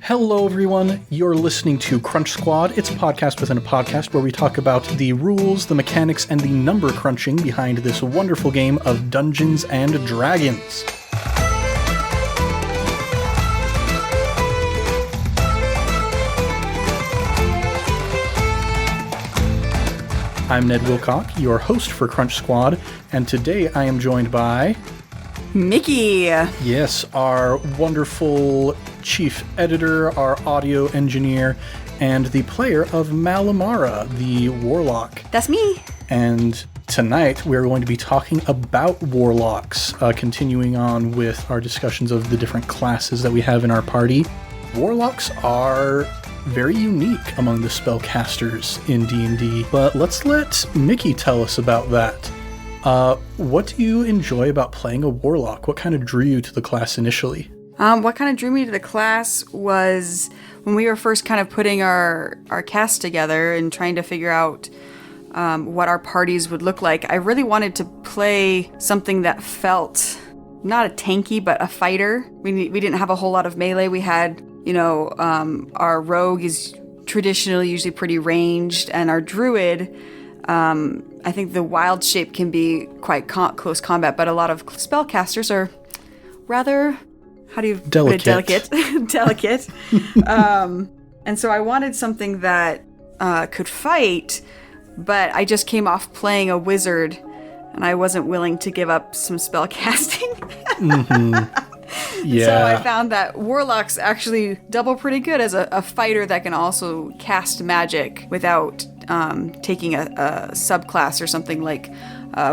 Hello, everyone. You're listening to Crunch Squad. It's a podcast within a podcast where we talk about the rules, the mechanics, and the number crunching behind this wonderful game of Dungeons and Dragons. I'm Ned Wilcock, your host for Crunch Squad, and today I am joined by... Mickie! Yes, our wonderful chief editor, our audio engineer, and the player of Malamara, the Warlock. That's me! And tonight we're going to be talking about Warlocks, continuing on with our discussions of the different classes that we have in our party. Warlocks are very unique among the spellcasters in D&D, but let's let Mickie tell us about that. What do you enjoy about playing a Warlock? What kind of drew you to the class initially? What kind of drew me to the class was when we were first kind of putting our cast together and trying to figure out what our parties would look like. I really wanted to play something that felt not a tanky, but a fighter. We didn't have a whole lot of melee. We had, our rogue is traditionally usually pretty ranged, and our druid, I think the wild shape can be quite close combat, but a lot of spellcasters are rather, how do you delicate. Put it? Delicate. And so I wanted something that could fight, but I just came off playing a wizard, and I wasn't willing to give up some spellcasting. Mm-hmm. Yeah. So I found that Warlocks actually double pretty good as a fighter that can also cast magic without taking a subclass or something like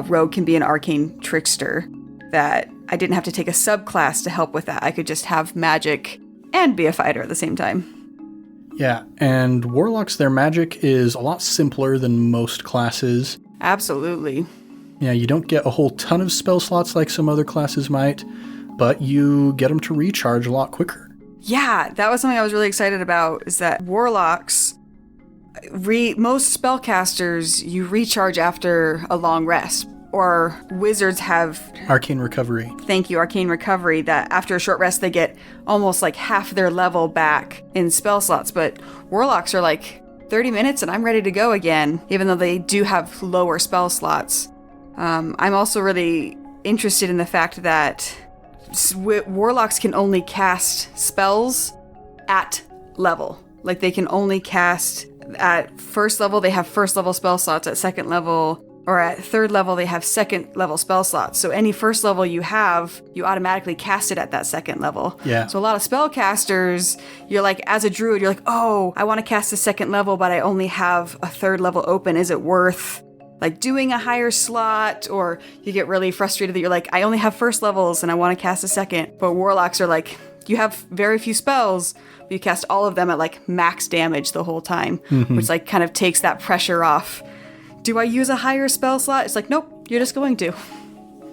Rogue can be an arcane trickster, that I didn't have to take a subclass to help with that. I could just have magic and be a fighter at the same time. Yeah, and Warlocks, their magic is a lot simpler than most classes. Absolutely. Yeah, you don't get a whole ton of spell slots like some other classes might, but you get them to recharge a lot quicker. Yeah, that was something I was really excited about, is that Warlocks, most spellcasters, you recharge after a long rest, or wizards have... Arcane Recovery. Thank you, Arcane Recovery, that after a short rest they get almost like half their level back in spell slots, but Warlocks are like 30 minutes and I'm ready to go again, even though they do have lower spell slots. I'm also really interested in the fact that Warlocks can only cast spells at level. Like, they can only cast at first level, they have first level spell slots. At second level, or at third level, they have second level spell slots. So any first level you have, you automatically cast it at that second level. Yeah. So a lot of spellcasters, you're like, as a druid, you're like, oh, I want to cast a second level, but I only have a third level open. Is it worth like doing a higher slot? Or you get really frustrated that you're like, I only have first levels and I want to cast a second. But Warlocks are like, you have very few spells, but you cast all of them at like max damage the whole time, which like kind of takes that pressure off. Do I use a higher spell slot? It's like, nope, you're just going to.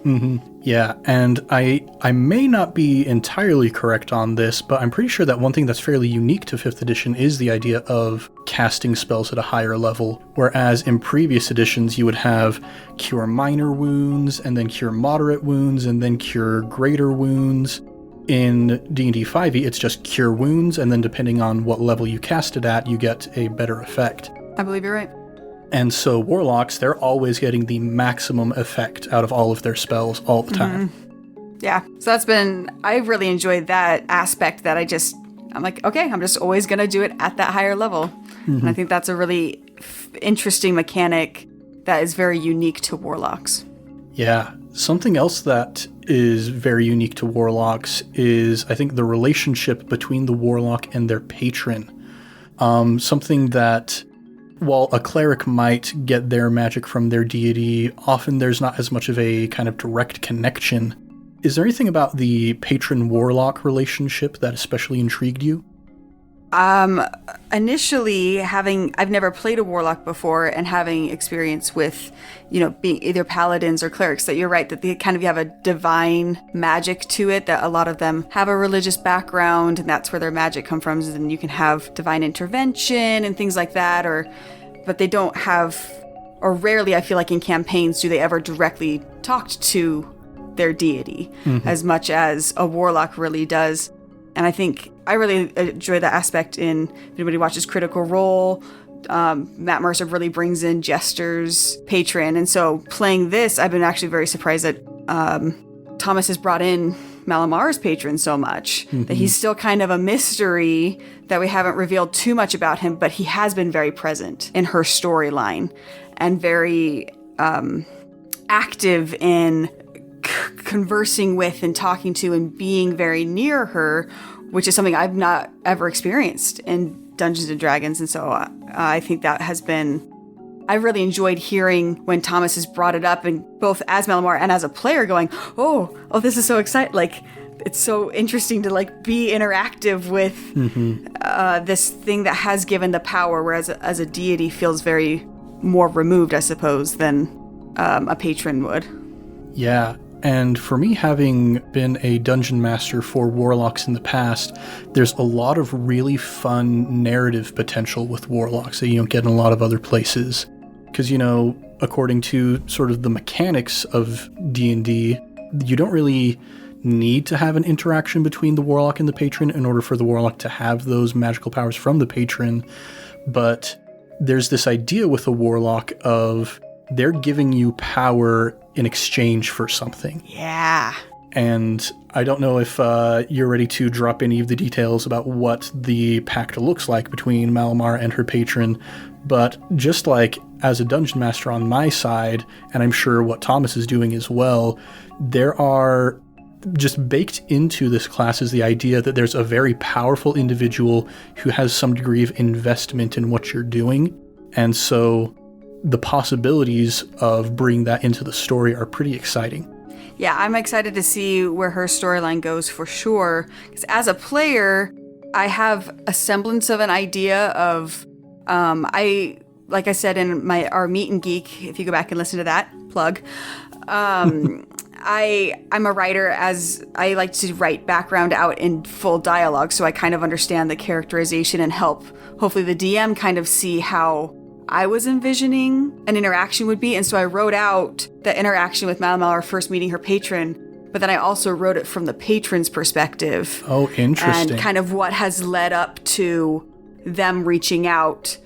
Mm-hmm. Yeah, and I may not be entirely correct on this, but I'm pretty sure that one thing that's fairly unique to 5th edition is the idea of casting spells at a higher level, whereas in previous editions you would have Cure Minor Wounds, and then Cure Moderate Wounds, and then Cure Greater Wounds. In D&D 5e, it's just Cure Wounds, and then depending on what level you cast it at, you get a better effect. I believe you're right. And so Warlocks, they're always getting the maximum effect out of all of their spells all the time. Mm-hmm. Yeah, so I've really enjoyed that aspect, that I'm like, okay, I'm just always going to do it at that higher level. Mm-hmm. And I think that's a really interesting mechanic that is very unique to Warlocks. Yeah, something else that is very unique to Warlocks is, I think, the relationship between the Warlock and their patron. Something that, while a cleric might get their magic from their deity, often there's not as much of a kind of direct connection. Is there anything about the patron-warlock relationship that especially intrigued you? Initially, I've never played a warlock before, and having experience with, being either paladins or clerics, that you're right, that they kind of have a divine magic to it, that a lot of them have a religious background, and that's where their magic comes from, and you can have divine intervention and things like that, but they don't have, or rarely, I feel like in campaigns, do they ever directly talk to their deity as much as a warlock really does. And I think I really enjoy that aspect in, if anybody watches Critical Role, Matt Mercer really brings in Jester's patron. And so playing this, I've been actually very surprised that Thomas has brought in Malamar's patron so much that he's still kind of a mystery, that we haven't revealed too much about him, but he has been very present in her storyline and very active in conversing with and talking to and being very near her, which is something I've not ever experienced in Dungeons and Dragons. And so I think that has been, I really enjoyed hearing when Thomas has brought it up, and both as Malamar and as a player going, oh, this is so exciting. Like, it's so interesting to like be interactive with this thing that has given the power, whereas as a deity feels very more removed, I suppose, than a patron would. Yeah. And for me, having been a dungeon master for Warlocks in the past, there's a lot of really fun narrative potential with Warlocks that you don't get in a lot of other places. Because, according to sort of the mechanics of D&D, you don't really need to have an interaction between the Warlock and the patron in order for the Warlock to have those magical powers from the patron. But there's this idea with a Warlock of they're giving you power in exchange for something. Yeah. And I don't know if you're ready to drop any of the details about what the pact looks like between Malamar and her patron, but just like as a dungeon master on my side, and I'm sure what Thomas is doing as well, there are just baked into this class is the idea that there's a very powerful individual who has some degree of investment in what you're doing. And so the possibilities of bringing that into the story are pretty exciting. Yeah, I'm excited to see where her storyline goes for sure. Because as a player, I have a semblance of an idea of, like I said in our Meet and Geek, if you go back and listen to that, plug, I'm a writer, as I like to write background out in full dialogue, so I kind of understand the characterization and help, hopefully, the DM kind of see how I was envisioning an interaction would be. And so I wrote out the interaction with Malamar first meeting her patron, but then I also wrote it from the patron's perspective. Oh, interesting. And kind of what has led up to them reaching out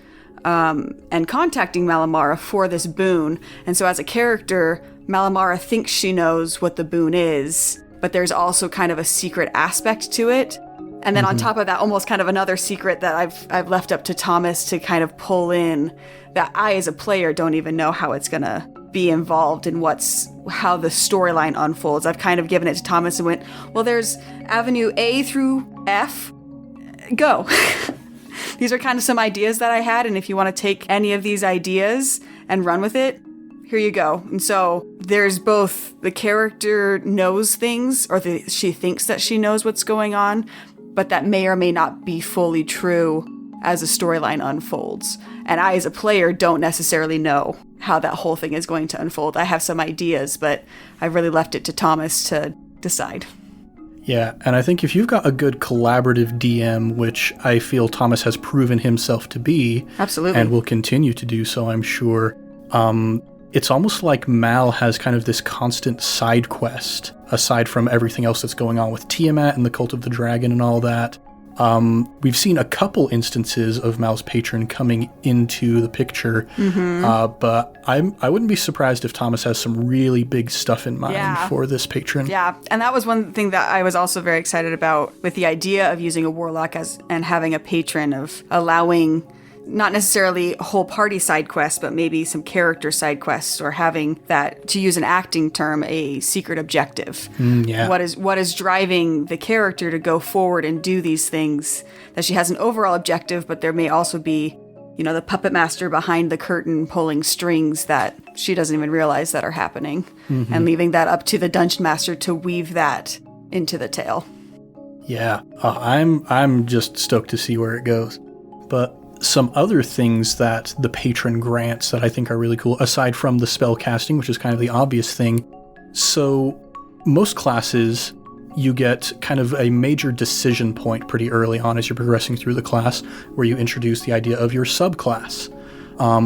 and contacting Malamara for this boon. And so as a character, Malamara thinks she knows what the boon is, but there's also kind of a secret aspect to it. And then on top of that, almost kind of another secret that I've left up to Thomas to kind of pull in, that I as a player don't even know how it's going to be involved in how the storyline unfolds. I've kind of given it to Thomas and went, well, there's Avenue A through F. Go. These are kind of some ideas that I had, and if you want to take any of these ideas and run with it, here you go. And so there's both the character knows things, or she thinks that she knows what's going on, but that may or may not be fully true as the storyline unfolds. And I, as a player, don't necessarily know how that whole thing is going to unfold. I have some ideas, but I really left it to Thomas to decide. Yeah, and I think if you've got a good collaborative DM, which I feel Thomas has proven himself to be, absolutely, and will continue to do so, I'm sure, it's almost like Mal has kind of this constant side quest, aside from everything else that's going on with Tiamat and the Cult of the Dragon and all that. We've seen a couple instances of Mal's patron coming into the picture, but I wouldn't be surprised if Thomas has some really big stuff in mind for this patron. Yeah, and that was one thing that I was also very excited about with the idea of using a warlock and having a patron, of allowing not necessarily whole party side quests, but maybe some character side quests, or having that, to use an acting term, a secret objective. What is driving the character to go forward and do these things, that she has an overall objective, but there may also be, the puppet master behind the curtain pulling strings that she doesn't even realize that are happening, and leaving that up to the dungeon master to weave that into the tale. Yeah, I'm just stoked to see where it goes. But some other things that the patron grants that I think are really cool, aside from the spell casting, which is kind of the obvious thing. So most classes, you get kind of a major decision point pretty early on as you're progressing through the class, where you introduce the idea of your subclass,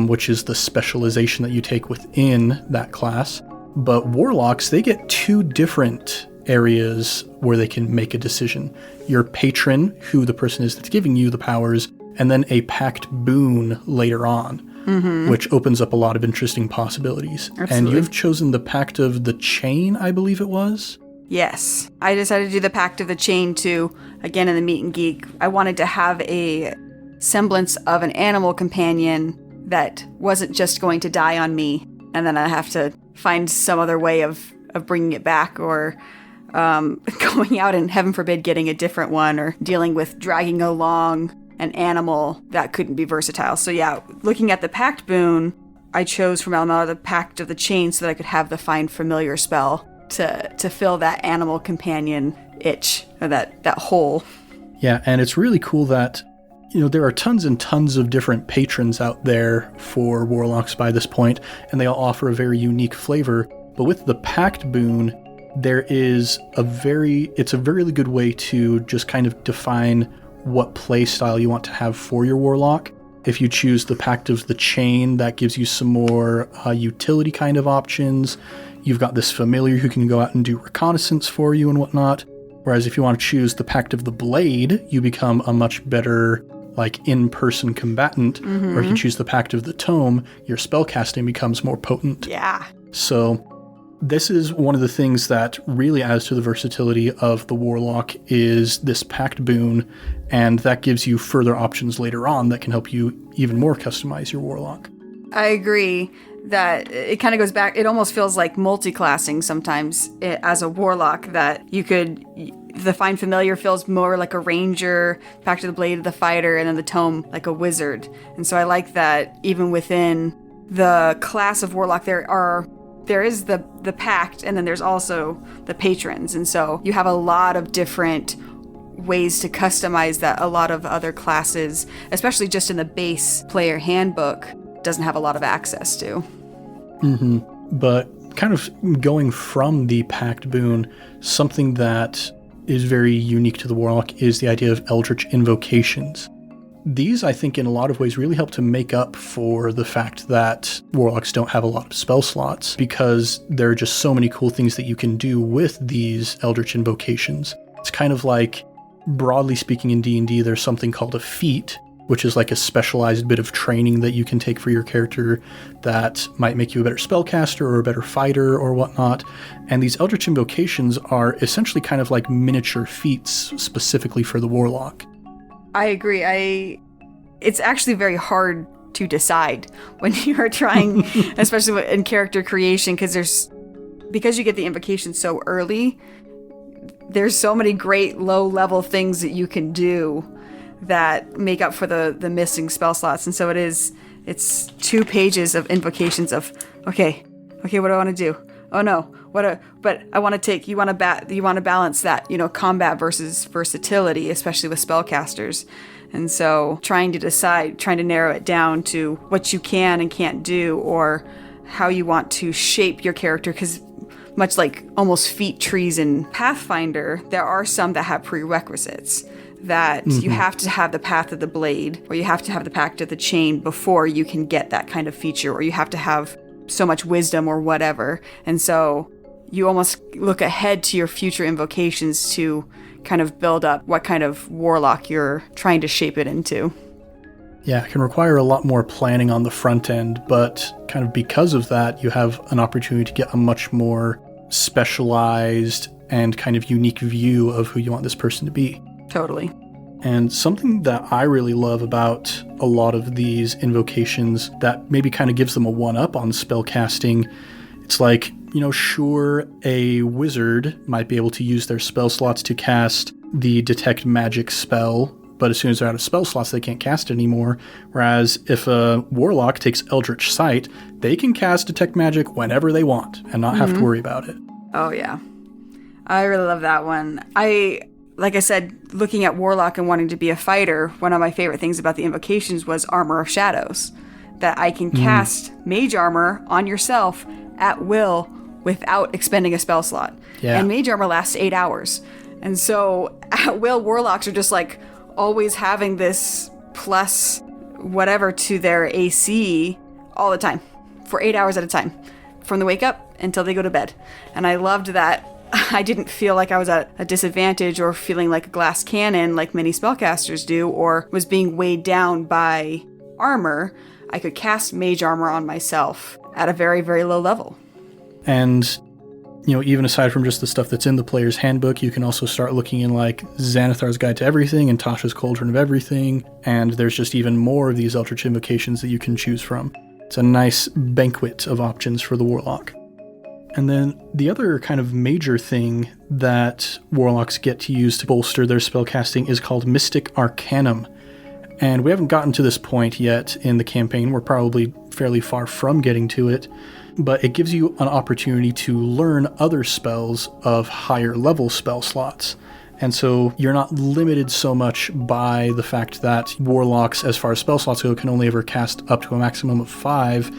which is the specialization that you take within that class. But Warlocks, they get two different areas where they can make a decision. Your patron, who the person is that's giving you the powers, and then a Pact boon later on, which opens up a lot of interesting possibilities. Absolutely. And you've chosen the Pact of the Chain, I believe it was? Yes. I decided to do the Pact of the Chain too, again in the Meet and Geek. I wanted to have a semblance of an animal companion that wasn't just going to die on me, and then I have to find some other way of bringing it back, or going out and, heaven forbid, getting a different one, or dealing with dragging along an animal that couldn't be versatile. So yeah, looking at the Pact boon, I chose from Elmar the Pact of the Chain so that I could have the Find Familiar spell to fill that animal companion itch, or that hole. Yeah, and it's really cool that, there are tons and tons of different patrons out there for Warlocks by this point, and they all offer a very unique flavor. But with the Pact boon, it's a very good way to just kind of define what play style you want to have for your Warlock. If you choose the Pact of the Chain, that gives you some more utility kind of options. You've got this familiar who can go out and do reconnaissance for you and whatnot. Whereas if you want to choose the Pact of the Blade, you become a much better in-person combatant. Or if you choose the Pact of the Tome, your spellcasting becomes more potent. Yeah. So this is one of the things that really adds to the versatility of the Warlock, is this Pact boon, and that gives you further options later on that can help you even more customize your Warlock. I agree that it kind of goes back, it almost feels like multi-classing sometimes as a Warlock, that the Find Familiar feels more like a ranger, Pact of the Blade the fighter, and then the Tome like a wizard. And so I like that even within the class of Warlock there is the Pact, and then there's also the patrons. And so you have a lot of different ways to customize that a lot of other classes, especially just in the base player handbook, doesn't have a lot of access to. But kind of going from the Pact boon, something that is very unique to the Warlock is the idea of Eldritch Invocations. These, I think, in a lot of ways really help to make up for the fact that Warlocks don't have a lot of spell slots, because there are just so many cool things that you can do with these Eldritch Invocations. It's kind of like, broadly speaking in D&D, there's something called a feat, which is like a specialized bit of training that you can take for your character that might make you a better spellcaster or a better fighter or whatnot. And these Eldritch Invocations are essentially kind of like miniature feats specifically for the Warlock. I agree. It's actually very hard to decide when you are trying, especially in character creation, because you get the invocation so early, there's so many great low-level things that you can do that make up for the missing spell slots. And so it's 2 pages of invocations of, okay, what do I want to do? Oh no, but I want to you want to balance that, combat versus versatility, especially with spellcasters. And so trying to narrow it down to what you can and can't do, or how you want to shape your character, because much like almost feat trees in Pathfinder, there are some that have prerequisites. That you have to have the Path of the Blade, or you have to have the Pact of the Chain before you can get that kind of feature, or you have to have so much wisdom or whatever. And so you almost look ahead to your future invocations to kind of build up what kind of Warlock you're trying to shape it into. Yeah, it can require a lot more planning on the front end, but kind of because of that, you have an opportunity to get a much more specialized and kind of unique view of who you want this person to be. Totally. And something that I really love about a lot of these invocations that maybe kind of gives them a one-up on spellcasting, it's like, sure, a wizard might be able to use their spell slots to cast the Detect Magic spell, but as soon as they're out of spell slots, they can't cast it anymore. Whereas if a Warlock takes Eldritch Sight, they can cast Detect Magic whenever they want and not have to worry about it. Oh, yeah. I really love that one. Like I said, looking at Warlock and wanting to be a fighter, one of my favorite things about the invocations was Armor of Shadows. That I can cast Mage Armor on yourself at will without expending a spell slot. Yeah. And Mage Armor lasts 8 hours. And so at will, Warlocks are just like always having this plus whatever to their AC all the time for 8 hours at a time, from the wake up until they go to bed. And I loved that I didn't feel like I was at a disadvantage or feeling like a glass cannon like many spellcasters do, or was being weighed down by armor. I could cast mage armor on myself at a very, very low level. And, even aside from just the stuff that's in the player's handbook, you can also start looking in like Xanathar's Guide to Everything and Tasha's Cauldron of Everything, and there's just even more of these Eldritch Invocations that you can choose from. It's a nice banquet of options for the Warlock. And then the other kind of major thing that Warlocks get to use to bolster their spellcasting is called Mystic Arcanum. And we haven't gotten to this point yet in the campaign. We're probably fairly far from getting to it. But it gives you an opportunity to learn other spells of higher level spell slots. And so you're not limited so much by the fact that Warlocks, as far as spell slots go, can only ever cast up to a maximum of 5.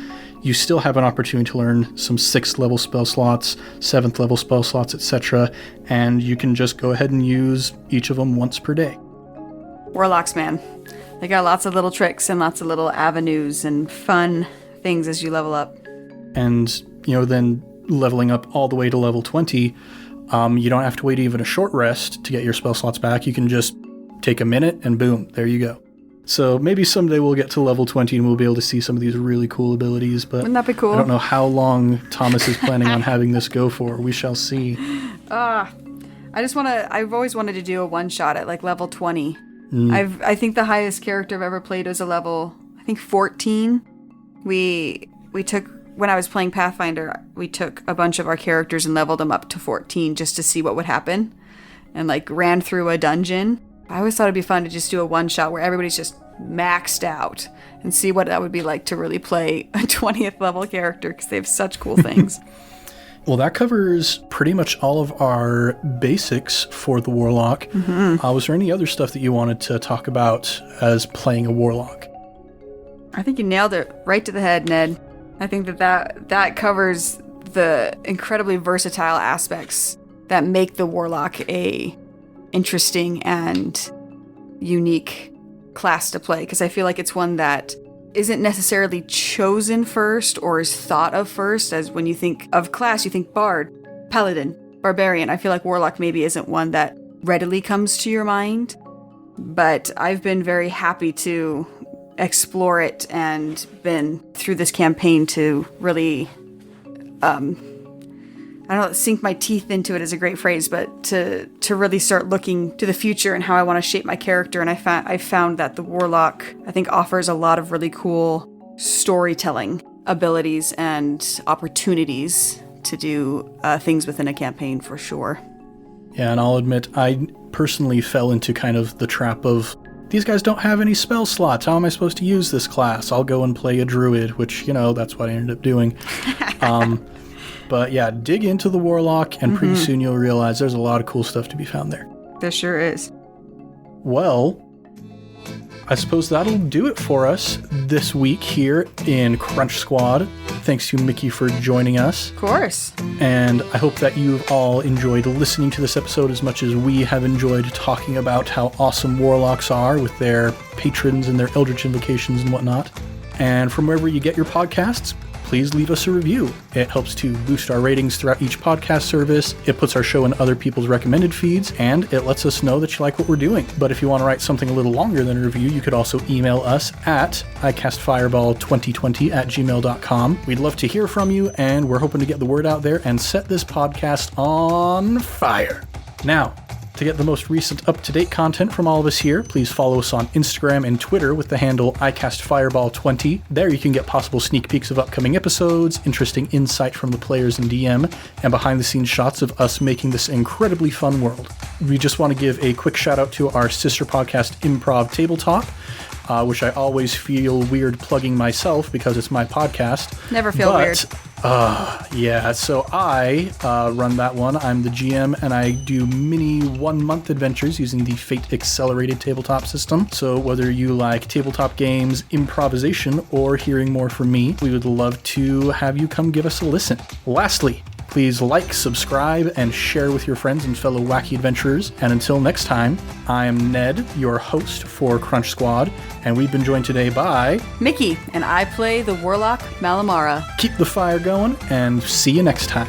You still have an opportunity to learn some 6th level spell slots, 7th level spell slots, etc. And you can just go ahead and use each of them once per day. Warlocks, man. They got lots of little tricks and lots of little avenues and fun things as you level up. And, then leveling up all the way to level 20, you don't have to wait even a short rest to get your spell slots back. You can just take a minute and boom, there you go. So maybe someday we'll get to level 20 and we'll be able to see some of these really cool abilities, but wouldn't that be cool? I don't know how long Thomas is planning on having this go for. We shall see. I've always wanted to do a one-shot at like level 20. I think the highest character I've ever played was a level, 14. We took, when I was playing Pathfinder, we took a bunch of our characters and leveled them up to 14 just to see what would happen, and like ran through a dungeon. I always thought it'd be fun to just do a one-shot where everybody's just maxed out and see what that would be like to really play a 20th level character, because they have such cool things. Well, that covers pretty much all of our basics for the Warlock. Was there any other stuff that you wanted to talk about as playing a Warlock? I think you nailed it right to the head, Ned. I think that covers the incredibly versatile aspects that make the Warlock a interesting and unique class to play, because I feel like it's one that isn't necessarily chosen first or is thought of first. As when you think of class, you think Bard, Paladin, Barbarian. I feel like Warlock maybe isn't one that readily comes to your mind, but I've been very happy to explore it and been through this campaign to really I don't know, sink my teeth into it is a great phrase, but to really start looking to the future and how I want to shape my character. And I found that the Warlock, I think, offers a lot of really cool storytelling abilities and opportunities to do things within a campaign for sure. Yeah, and I'll admit, I personally fell into kind of the trap of, these guys don't have any spell slots. How am I supposed to use this class? I'll go and play a druid, which, that's what I ended up doing. But yeah, dig into the Warlock, and pretty soon you'll realize there's a lot of cool stuff to be found there. There sure is. Well, I suppose that'll do it for us this week here in Crunch Squad. Thanks to Mickie for joining us. Of course. And I hope that you've all enjoyed listening to this episode as much as we have enjoyed talking about how awesome Warlocks are with their patrons and their Eldritch Invocations and whatnot. And from wherever you get your podcasts, please leave us a review. It helps to boost our ratings throughout each podcast service. It puts our show in other people's recommended feeds, and it lets us know that you like what we're doing. But if you want to write something a little longer than a review, you could also email us at icastfireball2020@gmail.com. We'd love to hear from you, and we're hoping to get the word out there and set this podcast on fire. Now, to get the most recent up-to-date content from all of us here, please follow us on Instagram and Twitter with the handle icastfireball20. There you can get possible sneak peeks of upcoming episodes, interesting insight from the players and DM, and behind-the-scenes shots of us making this incredibly fun world. We just want to give a quick shout-out to our sister podcast, Improv Tabletop, which I always feel weird plugging myself because it's my podcast. Never feel weird. Yeah, so I run that one. I'm the GM, and I do mini 1-month adventures using the Fate Accelerated tabletop system. So whether you like tabletop games, improvisation, or hearing more from me, we would love to have you come give us a listen. Lastly, please like, subscribe, and share with your friends and fellow wacky adventurers. And until next time, I'm Ned, your host for Crunch Squad, and we've been joined today by Mickie, and I play the Warlock Malamara. Keep the fire going, and see you next time.